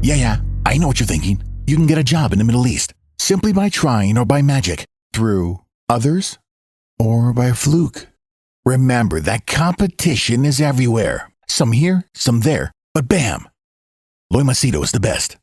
Yeah, I know what you're thinking. You can get a job in the Middle East simply by trying or by magic, through others, or by fluke. Remember that competition is everywhere. Some here, some there, but bam! Loy Machedo is the best.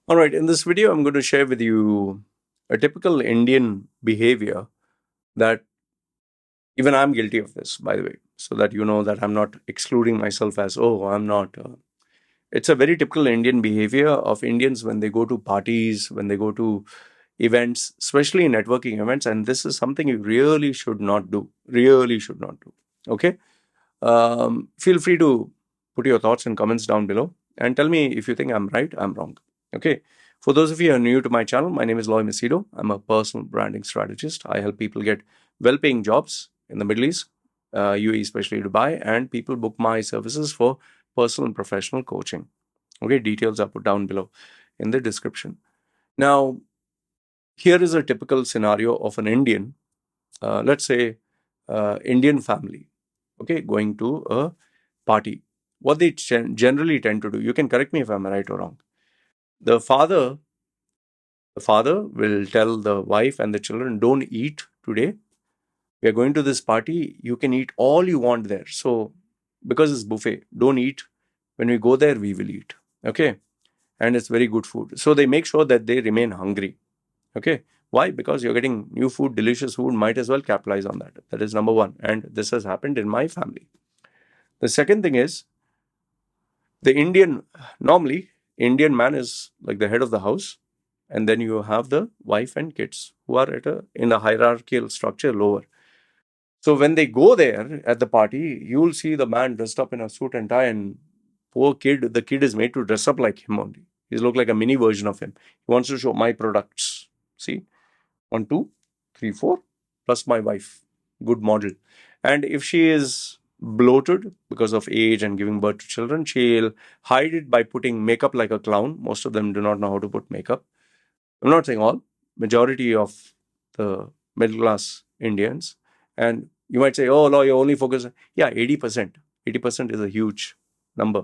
All right, in this video, I'm going to share with you a typical Indian behavior that even I'm guilty of this, by the way, so that you know that I'm not excluding myself as, oh, I'm not. It's a very typical Indian behavior of Indians when they go to parties, when they go to events, especially networking events. And this is something you really should not do. Really should not do. Okay? Feel free to put your thoughts and comments down below and tell me if you think I'm right, I'm wrong. Okay. For those of you who are new to my channel, my name is Loy Machedo. I'm a personal branding strategist. I help people get well-paying jobs in the Middle East, UAE, especially Dubai, and people book my services for personal and professional coaching. Okay, details are put down below in the description. Now, here is a typical scenario of an Indian, let's say Indian family, okay, going to a party. What they generally tend to do, you can correct me if I'm right or wrong. The father will tell the wife and the children, don't eat today. We are going to this party. You can eat all you want there. So, because it's buffet, don't eat. When we go there, we will eat. Okay. And it's very good food. So they make sure that they remain hungry. Okay. Why? Because you're getting new food, delicious food, might as well capitalize on that. That is number one. And this has happened in my family. The second thing is, normally, Indian man is like the head of the house. And then you have the wife and kids who are in a hierarchical structure lower. So when they go there at the party, you'll see the man dressed up in a suit and tie, and the kid is made to dress up like him only. He's look like a mini version of him. He wants to show my products. See, 1, 2, 3, 4, plus my wife. Good model. And if she is bloated because of age and giving birth to children, she'll hide it by putting makeup like a clown. Most of them do not know how to put makeup. I'm not saying all, majority of the middle class Indians. And you might say, oh, Law, you're only focused. Yeah, 80%. 80% is a huge number.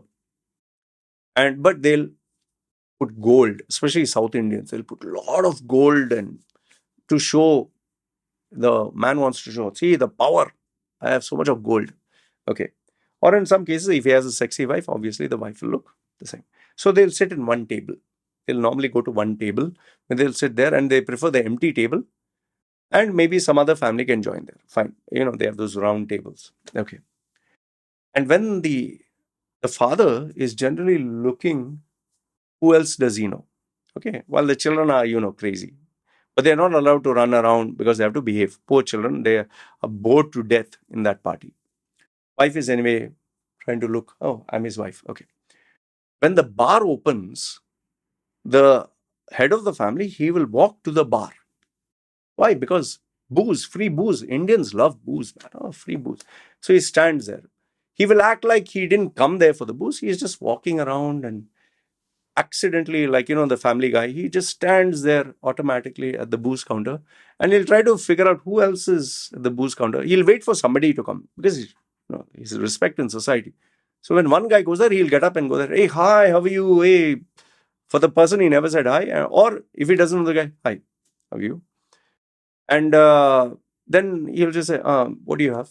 But they'll put gold, especially South Indians. They'll put a lot of gold and to show, the man wants to show, see the power. I have so much of gold. Okay. Or in some cases, if he has a sexy wife, obviously the wife will look the same. So they'll sit in one table. They'll normally go to one table and they'll sit there, and they prefer the empty table. And maybe some other family can join there. Fine. They have those round tables. Okay. And when the father is generally looking, who else does he know? Okay. While the children are, crazy. But they're not allowed to run around because they have to behave. Poor children, they are bored to death in that party. Wife is anyway trying to look, oh, I'm his wife. Okay. When the bar opens, the head of the family, he will walk to the bar. Why? Because booze, free booze. Indians love booze, man. Oh, free booze. So he stands there. He will act like he didn't come there for the booze. He's just walking around and accidentally, like, the family guy, he just stands there automatically at the booze counter, and he'll try to figure out who else is at the booze counter. He'll wait for somebody to come because he's respect in society. So when one guy goes there, he'll get up and go there. Hey, hi, how are you? Hey, for the person, he never said hi. Or if he doesn't know the guy, hi, how are you? And then he'll just say, what do you have?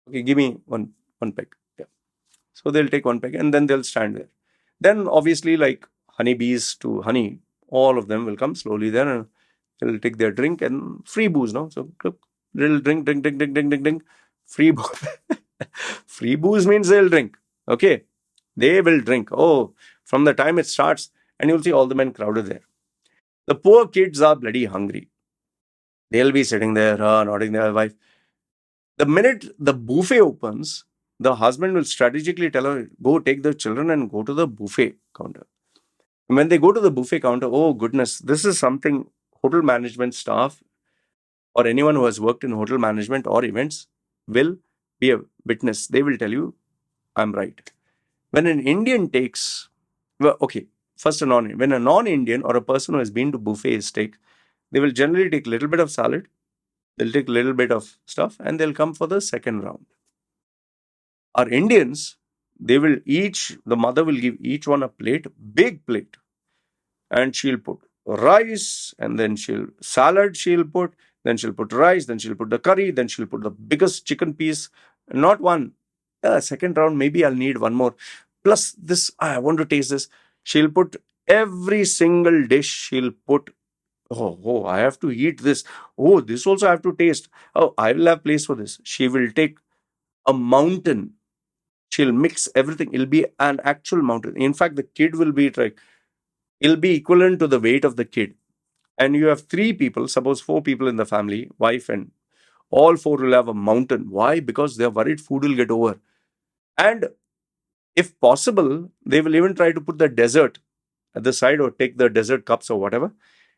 Okay, give me one peg. Yeah. So they'll take one peg and then they'll stand there. Then obviously, like honeybees to honey, all of them will come slowly there and they'll take their drink and free booze, no? So look, little drink. Free booze. Free booze means they'll drink. Okay. They will drink. Oh, from the time it starts, and you'll see all the men crowded there. The poor kids are bloody hungry. They'll be sitting there, nodding their wife. The minute the buffet opens, the husband will strategically tell her, go take the children and go to the buffet counter. And when they go to the buffet counter, oh goodness, this is something hotel management staff or anyone who has worked in hotel management or events will be a witness. They will tell you, I'm right. When an Indian takes, well, okay, first when a non-Indian or a person who has been to buffets they will generally take a little bit of salad, they'll take a little bit of stuff, and they'll come for the second round. Our Indians, the mother will give each one a plate, big plate, and she'll put rice, and then then she'll put rice, then she'll put the curry, then she'll put the biggest chicken piece, not one. Second round, maybe I'll need one more. Plus this, I want to taste this. She'll put every single dish, she'll put, oh, I have to eat this. Oh, this also I have to taste. Oh, I will have place for this. She will take a mountain. She'll mix everything. It'll be an actual mountain. In fact, the kid will be like, it'll be equivalent to the weight of the kid. And you have three people, suppose four people in the family, wife, and all four will have a mountain. Why? Because they're worried food will get over. And if possible, they will even try to put the dessert at the side or take the dessert cups or whatever.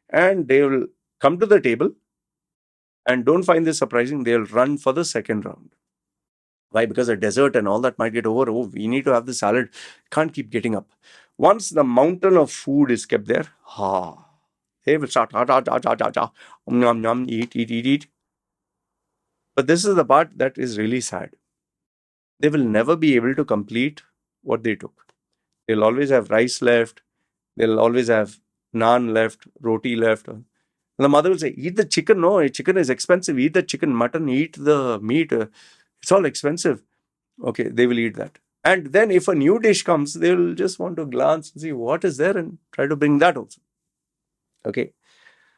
And they will come to the table, and don't find this surprising, they'll run for the second round. Why? Because the dessert and all that might get over. Oh, we need to have the salad. Can't keep getting up. Once the mountain of food is kept there, they will start, nom, nom, eat. But this is the part that is really sad. They will never be able to complete what they took. They'll always have rice left. They'll always have naan left, roti left. And the mother will say, eat the chicken. No, chicken is expensive. Eat the chicken, mutton, eat the meat. It's all expensive. Okay, they will eat that. And then if a new dish comes, they will just want to glance and see what is there and try to bring that also. Okay.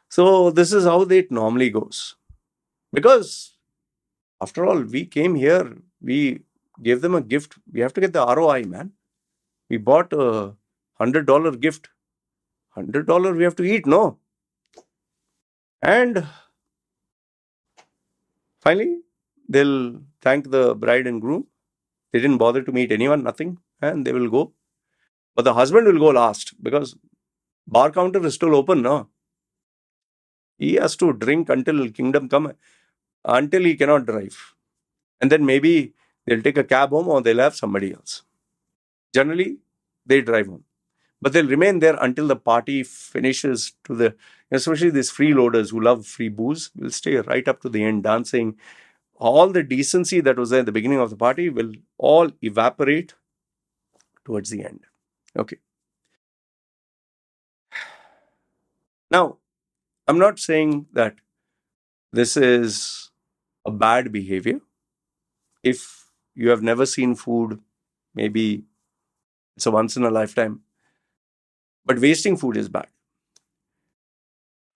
So this is how it normally goes. Because after all, we came here, we gave them a gift. We have to get the ROI, man. We bought a $100 gift. $100 we have to eat, no? And finally, they'll thank the bride and groom. They didn't bother to meet anyone, nothing, and they will go. But the husband will go last because bar counter is still open, no? He has to drink until kingdom come, until he cannot drive. And then maybe they'll take a cab home or they'll have somebody else. Generally, they drive home. But they'll remain there until the party finishes especially these freeloaders who love free booze will stay right up to the end dancing. All the decency that was there at the beginning of the party will all evaporate towards the end. Okay. Now, I'm not saying that this is a bad behavior. If you have never seen food, maybe it's a once in a lifetime. But wasting food is bad.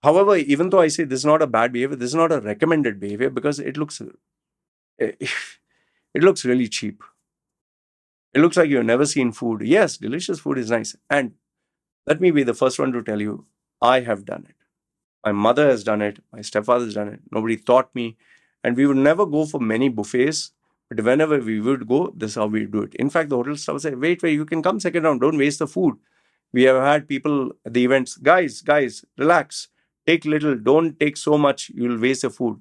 However, even though I say this is not a bad behavior, this is not a recommended behavior because it looks really cheap. It looks like you've never seen food. Yes, delicious food is nice. And let me be the first one to tell you, I have done it. My mother has done it. My stepfather has done it. Nobody taught me. And we would never go for many buffets. But whenever we would go, this is how we do it. In fact, the hotel staff would say, wait, you can come second round. Don't waste the food. We have had people at the events, guys, relax. Take little. Don't take so much. You'll waste the food.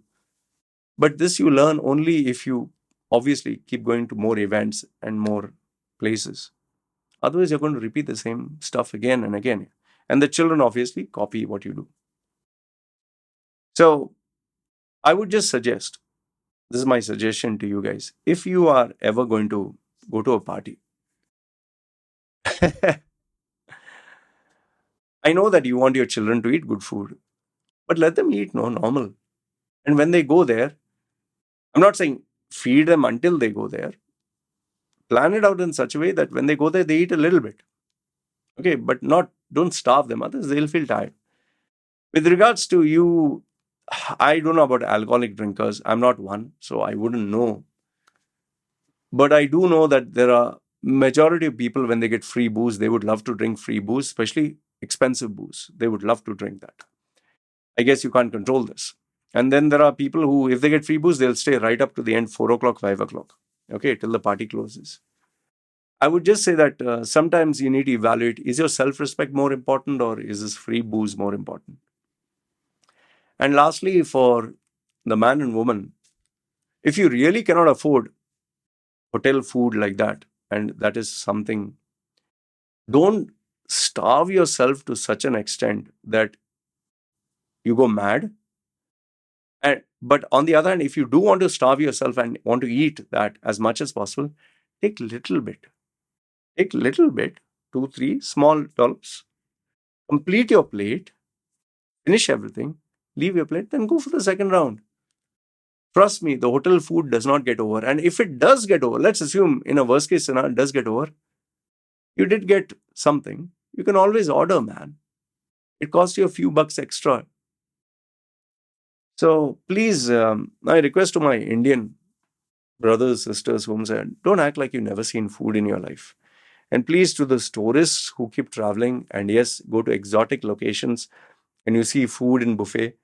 But this you learn only if you obviously keep going to more events and more places. Otherwise, you're going to repeat the same stuff again and again. And the children obviously copy what you do. So I would just suggest, this is my suggestion to you guys, if you are ever going to go to a party, I know that you want your children to eat good food, but let them eat normal. And when they go there, I'm not saying feed them until they go there. Plan it out in such a way that when they go there, they eat a little bit. Okay, but don't starve them, otherwise they'll feel tired. With regards to you, I don't know about alcoholic drinkers. I'm not one, so I wouldn't know. But I do know that there are majority of people, when they get free booze, they would love to drink free booze, especially expensive booze. They would love to drink that. I guess you can't control this. And then there are people who, if they get free booze, they'll stay right up to the end, 4 o'clock, 5 o'clock. Okay, till the party closes. I would just say that sometimes you need to evaluate, is your self-respect more important or is this free booze more important? And lastly, for the man and woman, if you really cannot afford hotel food like that, And that is something. Don't starve yourself to such an extent that you go mad. But on the other hand, if you do want to starve yourself and want to eat that as much as possible, take little bit. Take little bit, 2, 3 small dollops. Complete your plate, finish everything, leave your plate, then go for the second round. Trust me, the hotel food does not get over. And if it does get over, let's assume in a worst case scenario, it does get over, you did get something. You can always order, man. It costs you a few bucks extra. So please, my request to my Indian brothers, sisters, whom said, don't act like you've never seen food in your life. And please, to those tourists who keep traveling and yes, go to exotic locations and you see food in buffet,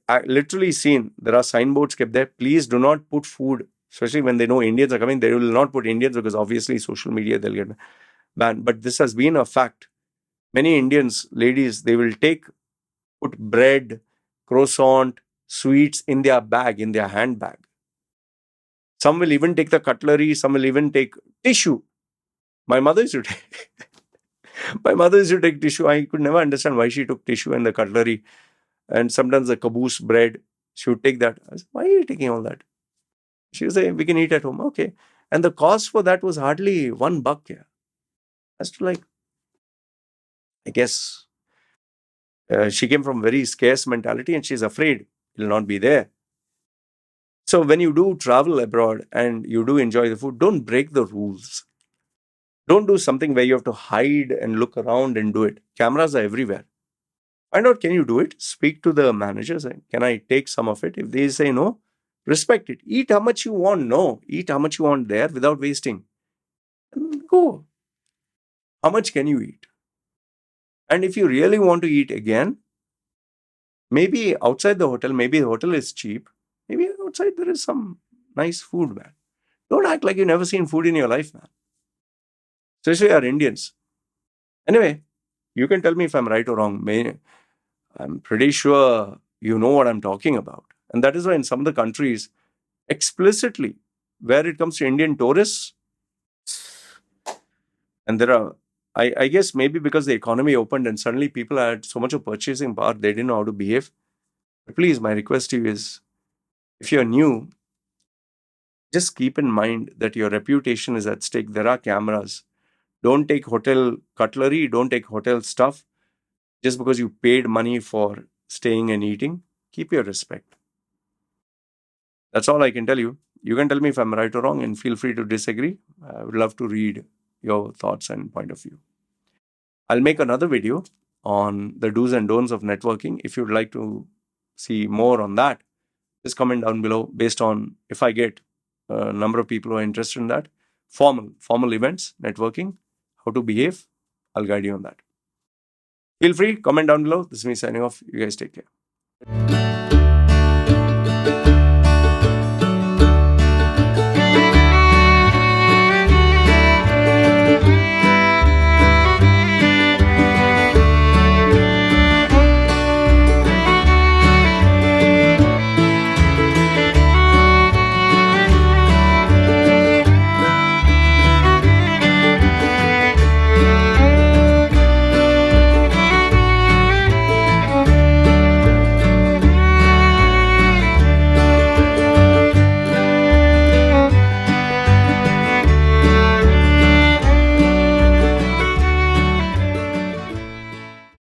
I literally seen there are signboards kept there. Please do not put food, especially when they know Indians are coming. They will not put Indians because obviously social media they'll get banned. But this has been a fact. Many Indians, ladies, they will put bread, croissant, sweets in their bag, in their handbag. Some will even take the cutlery. Some will even take tissue. My mother used to take. My mother used to take tissue. I could never understand why she took tissue and the cutlery. And sometimes the caboose bread, she would take that. I said, why are you taking all that? She would say, we can eat at home. Okay. And the cost for that was hardly $1. Yeah. As to like, I guess she came from very scarce mentality and she's afraid it will not be there. So when you do travel abroad and you do enjoy the food, don't break the rules. Don't do something where you have to hide and look around and do it. Cameras are everywhere. Find out, can you do it? Speak to the managers. Can I take some of it? If they say no, respect it. Eat how much you want. No, eat how much you want there without wasting. And go. How much can you eat? And if you really want to eat again, maybe outside the hotel, maybe the hotel is cheap. Maybe outside there is some nice food, man. Don't act like you've never seen food in your life, man. Especially our Indians. Anyway, you can tell me if I'm right or wrong. I'm pretty sure you know what I'm talking about. And that is why in some of the countries, explicitly, where it comes to Indian tourists, and there are, I guess maybe because the economy opened and suddenly people had so much of purchasing power, they didn't know how to behave. But please, my request to you is, if you're new, just keep in mind that your reputation is at stake. There are cameras. Don't take hotel cutlery, don't take hotel stuff just because you paid money for staying and eating. Keep your respect. That's all I can tell you. You can tell me if I'm right or wrong and feel free to disagree. I would love to read your thoughts and point of view. I'll make another video on the do's and don'ts of networking. If you'd like to see more on that, just comment down below based on if I get a number of people who are interested in that. Formal events, networking, how to behave. I'll guide you on that. Feel free, comment down below. This is me signing off. You guys take care.